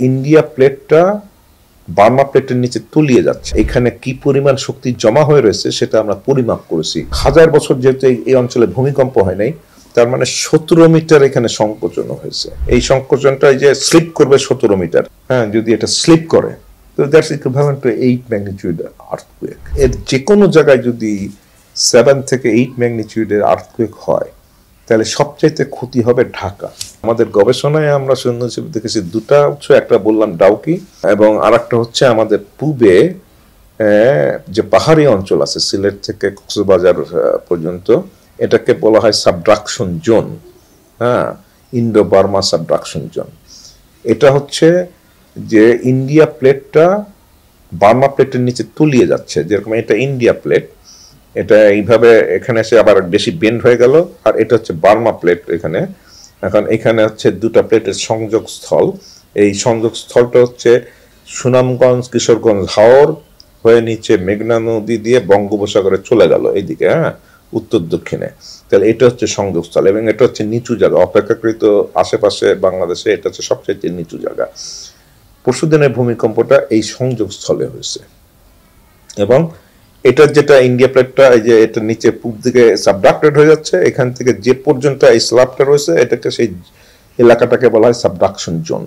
India প্লেটটা Burma প্লেটের নিচে তলিয়ে যাচ্ছে। এখানে কি পরিমাণ শক্তি জমা হয়ে রয়েছে সেটা আমরা পরিমাপ করেছি। 1000 বছর যেহেতু এই অঞ্চলে ভূমিকম্প হয় নাই, তার মানে 17 মিটার এখানে সংকোচন হয়েছে। এই সংকোচনটা এই যে স্লিপ করবে 17 মিটার, হ্যাঁ, যদি এটা স্লিপ করে তো that's equivalent to 8 magnitude earthquake. এর যে কোনো জায়গায় যদি 7 থেকে 8 ম্যাগনিটিউডের আর্থকুয়েক হয় তাহলে সবচাইতে ক্ষতি হবে ঢাকা। আমাদের গবেষণায় আমরা দেখেছি দুটা হচ্ছে, একটা বললাম ডাউকি এবং আরেকটা হচ্ছে আমাদের পূবে যে পাহাড়ি অঞ্চল আছে সিলেট থেকে কক্সবাজার পর্যন্ত, এটাকে বলা হয় সাবডাকশন জোন, হ্যাঁ, ইন্ডো বার্মা সাবডাকশন জোন। এটা হচ্ছে যে ইন্ডিয়া প্লেটটা বার্মা প্লেটের নিচে তলিয়ে যাচ্ছে, যেরকম এটা ইন্ডিয়া প্লেট, এটা এইভাবে এখানে এসে আবার বেশি বেন্ড হয়ে গেল, আর এটা হচ্ছে বার্মা প্লেট এখানে। এখন এখানে হচ্ছে দুটা প্লেটের সংযোগ স্থল। এই সংযোগ স্থলটা হচ্ছে সুনামগঞ্জ, কিশোরগঞ্জ, হাওর হয়ে নিচে মেঘনা নদী দিয়ে বঙ্গোপসাগরে চলে গেল এইদিকে, হ্যাঁ, উত্তর দক্ষিণে। তাহলে এটা হচ্ছে সংযোগস্থল এবং এটা হচ্ছে নিচু জায়গা, অপেক্ষাকৃত আশেপাশে বাংলাদেশে এটা হচ্ছে সবচেয়ে নিচু জায়গা। পরশুদিনের ভূমিকম্পটা এই সংযোগস্থলে হয়েছে এবং এটা যেটা ইন্ডিয়া প্লেটটা এই যে এটা নিচে পূব দিকে সাবডাক্টেড হয়ে যাচ্ছে, এখান থেকে যে পর্যন্ত এই স্ল্যাবটা রয়েছে এটাকে সেই এলাকাটাকে বলা হয় সাবডাকশন জোন।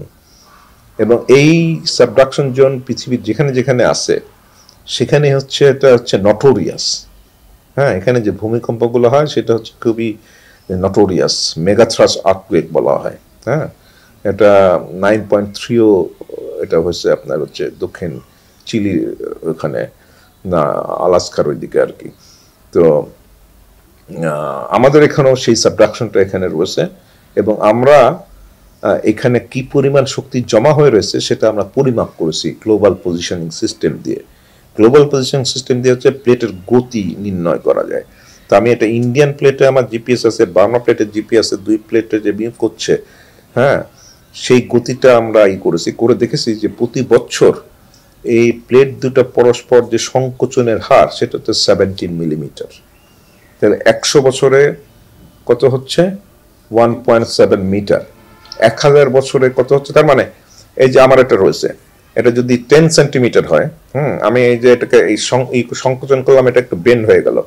এবং এই সাবডাকশন জোন পৃথিবীর যেখানে যেখানে আছে সেখানে হচ্ছে এটা হচ্ছে নটোরিয়াস, হ্যাঁ, এখানে যে ভূমিকম্পগুলো হয় সেটা হচ্ছে খুবই নটোরিয়াস, মেগাথ্রাস আর্থকুয়েক বলা হয়, হ্যাঁ। এটা 9.3ও এটা হচ্ছে আপনার হচ্ছে দক্ষিণ চিলি ওখানে, না আলাস্কার ওইদিকে আর কি। তো আমাদের এখানেও সেই সাবডাকশনটা এখানে রয়েছে এবং আমরা এখানে কি পরিমাণ শক্তি জমা হয়ে রয়েছে সেটা আমরা পরিমাপ করেছি গ্লোবাল পজিশনিং সিস্টেম দিয়ে। গ্লোবাল পজিশনিং সিস্টেম দিয়ে হচ্ছে প্লেটের গতি নির্ণয় করা যায়। তো আমি এটা ইন্ডিয়ান প্লেটে আমার জিপিএস আছে, বার্মা প্লেটের জিপিএস আছে, দুই প্লেটে যে বিম করছে, হ্যাঁ, সেই গতিটা আমরা করেছি, করে দেখেছি যে প্রতি বছর এই প্লেট দুটো পরস্পর যে সংকোচনের হার সেটা হচ্ছে 17 মিলিমিটার। তাহলে 100 বছরে কত হচ্ছে 1.7 মিটার, 1000 বছরে কত হচ্ছে, তার মানে এই যে আমার এটা রয়েছে, এটা যদি 10 সেন্টিমিটার হয়, আমি এই যে এটাকে এই সংকোচন করলাম, এটা একটু বেন্ড হয়ে গেল,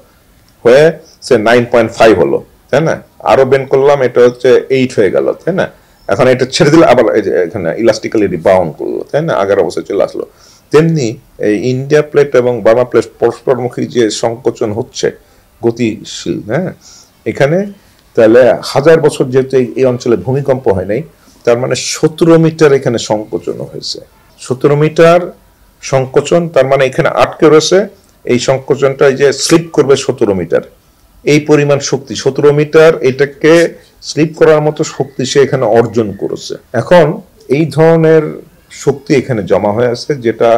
হয়ে সে 9.5 হলো, তাই না, আরো বেন্ড করলাম, এটা হচ্ছে 8 হয়ে গেল, তাই না, এখন এটা ছেড়ে দিলে আবার এই যে এখানে ইলাস্টিক্যালি রিবাউন্ড করলো, তাই না, 11 অবস্থায় চলে আসলো। তেমনি এই ইন্ডিয়া প্লেট এবং বার্মা প্লেট পরস্পরমুখী যে সংকোচন হচ্ছে গতিশীল, হ্যাঁ, এখানে তাহলে 1000 বছর যেহেতু এই অঞ্চলে ভূমিকম্প হয় নাই, তার মানে 17 মিটার এখানে সংকোচন হয়েছে। 17 মিটার সংকোচন, তার মানে এখানে আটকে রয়েছে, এই সংকোচনটা যে স্লিপ করবে 17 মিটার, এই পরিমাণ শক্তি 17 মিটার এটাকে স্লিপ করার মতো শক্তি সে এখানে অর্জন করেছে। এখন এই ধরনের শক্তি এখানে জমা হয়ে আছে, যেটা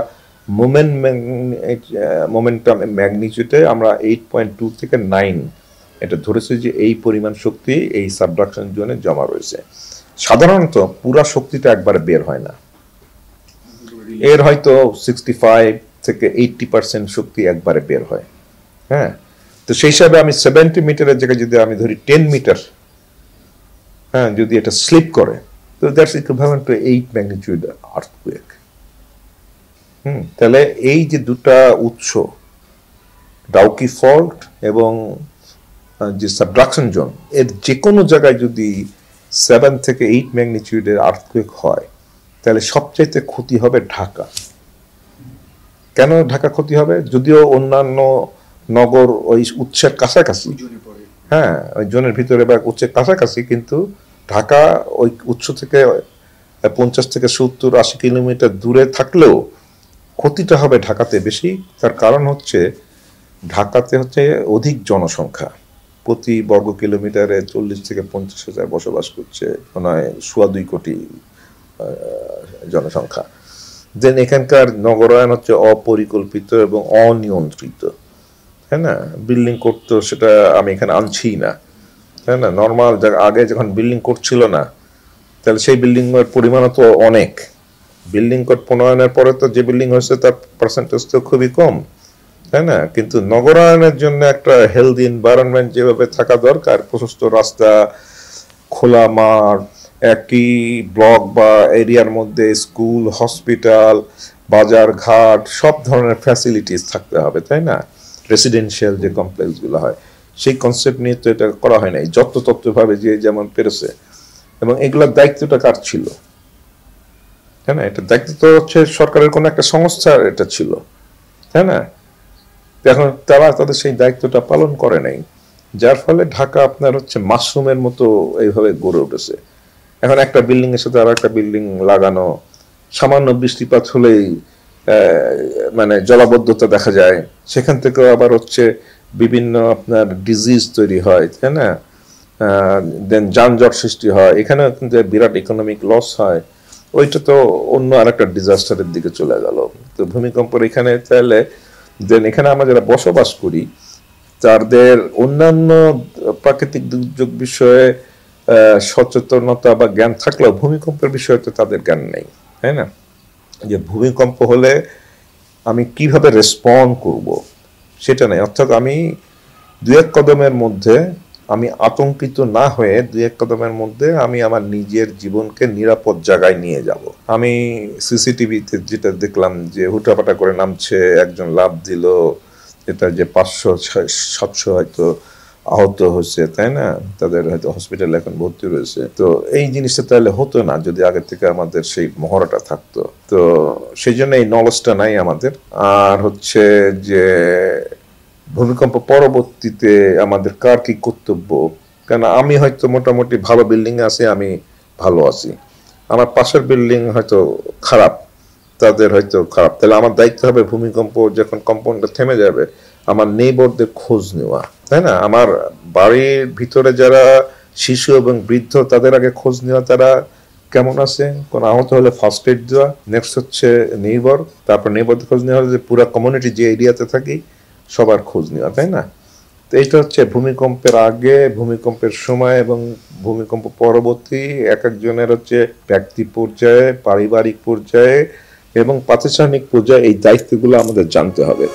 মোমেন্টাম ম্যাগনিটিউডে আমরা 8.2 থেকে 9 এটা ধরেছে যে এই পরিমাণ শক্তি এই সাবডাকশন জোনে জমা রয়েছে। সাধারণত পুরা শক্তিটা একবারে বের হয় না, এর হয়তো 65 থেকে 80% শক্তি একবারে বের হয়, হ্যাঁ। তো সেই হিসাবে আমি 70 মিটারের জায়গায় যদি আমি ধরি 10 মিটার, হ্যাঁ, যদি এটা স্লিপ করে তো that's equivalent to 8 magnitude earthquake. তাহলে এই যে দুটা উৎস, ডাউকি ফল্ট এবং যে সাবডাকশন জোন, এর যে কোনো জায়গায় যদি 7 থেকে 8 ম্যাগনিটিউডের আর্থকুয়েক হয় তাহলে সবচাইতে ক্ষতি হবে ঢাকা। কেন ঢাকা ক্ষতি হবে? যদিও অন্যান্য নগর ওই উৎসের কাছাকাছি, হ্যাঁ, ওই জোনের ভিতরে বা উৎসের কাছাকাছি, কিন্তু ঢাকা ওই উৎস থেকে 50 থেকে 70-80 কিলোমিটার দূরে থাকলেও ক্ষতিটা হবে ঢাকাতে বেশি। তার কারণ হচ্ছে ঢাকাতে হচ্ছে অধিক জনসংখ্যা, প্রতি বর্গ কিলোমিটারে 40 থেকে 50 হাজার বসবাস করছে, মনে হয় 2.25 কোটি জনসংখ্যা। দেন এখানকার নগরায়ন হচ্ছে অপরিকল্পিত এবং অনিয়ন্ত্রিত, হ্যাঁ না, বিল্ডিং করতো সেটা আমি এখানে আনছি না, হ্যাঁ না, নর্মাল আগে যখন বিল্ডিং করছিল না তাহলে সেই বিল্ডিং এর পরিমাণও তো অনেক, বিল্ডিং কোড প্রণয়নের পরে তো যে বিল্ডিং হয়েছে তার পার্সেন্টেজ তো খুবই কম, তাই না, কিন্তু নগরায়নের জন্য একটা হেলদি এনভায়রনমেন্ট যেভাবে থাকা দরকার, প্রশস্ত রাস্তা, খোলা মাঠ একই ব্লক বা এরিয়ার মধ্যে স্কুল, হসপিটাল, বাজার ঘাট সব ধরনের ফ্যাসিলিটিস থাকতে হবে, তাই না? রেসিডেন্সিয়াল যে কমপ্লেক্সগুলো হয় সেই কনসেপ্ট নিয়ে তো এটা করা হয় নাই, যত্রতত্রভাবে যে যেমন পেরেছে। এবং এগুলোর দায়িত্বটা কার ছিল, তাই না? এটা দায়িত্ব তো হচ্ছে সরকারের কোনো একটা সংস্থার এটা ছিল, তাই না? এখন তারা তাদের সেই দায়িত্বটা পালন করে নাই, যার ফলে ঢাকা আপনার হচ্ছে মাশরুমের মতো এইভাবে গড়ে উঠেছে। এখন একটা বিল্ডিং এর সাথে আর একটা বিল্ডিং লাগানো, সামান্য বৃষ্টিপাত হলেই মানে জলাবদ্ধতা দেখা যায়, সেখান থেকেও আবার হচ্ছে বিভিন্ন আপনার ডিজিজ তৈরি হয়, তাই না? দেন যানজট সৃষ্টি হয়, এখানে কিন্তু বিরাট ইকোনমিক লস হয়। ওইটা তো অন্য আর একটা ডিজাস্টারের দিকে চলে গেল। তো ভূমিকম্পের এখানে তাহলে দেন এখানে আমরা যারা বসবাস করি তাদের অন্যান্য প্রাকৃতিক দুর্যোগ বিষয়ে সচেতনতা বা জ্ঞান থাকলেও ভূমিকম্পের বিষয়ে তো তাদের জ্ঞান নেই, তাই না? যে ভূমিকম্প হলে আমি কিভাবে রেসপন্ড করব সেটা নেই। অর্থাৎ আমি দু এক কদমের মধ্যে আমি আতঙ্কিত না হয়ে দু এক কদমের মধ্যে আমি আমার নিজের জীবনকে নিরাপদ জায়গায় নিয়ে যাব। আমি সিসিটিভিতে যেটা দেখলাম যে হুটাপাটা করে নামছে, একজন লাফ দিল, এটা যে 500-700 হয়তো আহত হচ্ছে, তাই না? তাদের হয়তো হসপিটালে এখন ভর্তি রয়েছে। তো এই জিনিসটা তাহলে হতো না যদি আগে থেকে আমাদের সেই মহড়াটা থাকতো। তো সেই জন্য এই নলেজটা নাই আমাদের। আর হচ্ছে যে ভূমিকম্প পরবর্তীতে আমাদের কার কি কর্তব্য, কেন আমি হয়তো মোটামুটি ভালো বিল্ডিং এ আছি, আমি ভালো আছি, আমার পাশের বিল্ডিং হয়তো খারাপ, তাদের হয়তো খারাপ, তাহলে আমার দায়িত্ব হবে ভূমিকম্প যখন কম্পনটা থেমে যাবে আমার নেইবরদের খোঁজ নেওয়া, তাই না? আমার বাড়ির ভিতরে যারা শিশু এবং বৃদ্ধ তাদের আগে খোঁজ নেওয়া, তারা কেমন আছে, কোন আহত হলে ফার্স্ট এড দেওয়া, নেক্সট হচ্ছে নেইবর, তারপর নেইবরদের খোঁজ নেওয়া, যে পুরো কমিউনিটি যে এরিয়াতে থাকি সবার খোঁজ নেওয়া, তাই না? তো এইটা হচ্ছে ভূমিকম্পের আগে, ভূমিকম্পের সময় এবং ভূমিকম্প পরবর্তী এক একজনের হচ্ছে ব্যক্তি পর্যায়ে, পারিবারিক পর্যায়ে এবং প্রাতিষ্ঠানিক পর্যায়ে এই দায়িত্বগুলো আমাদের জানতে হবে।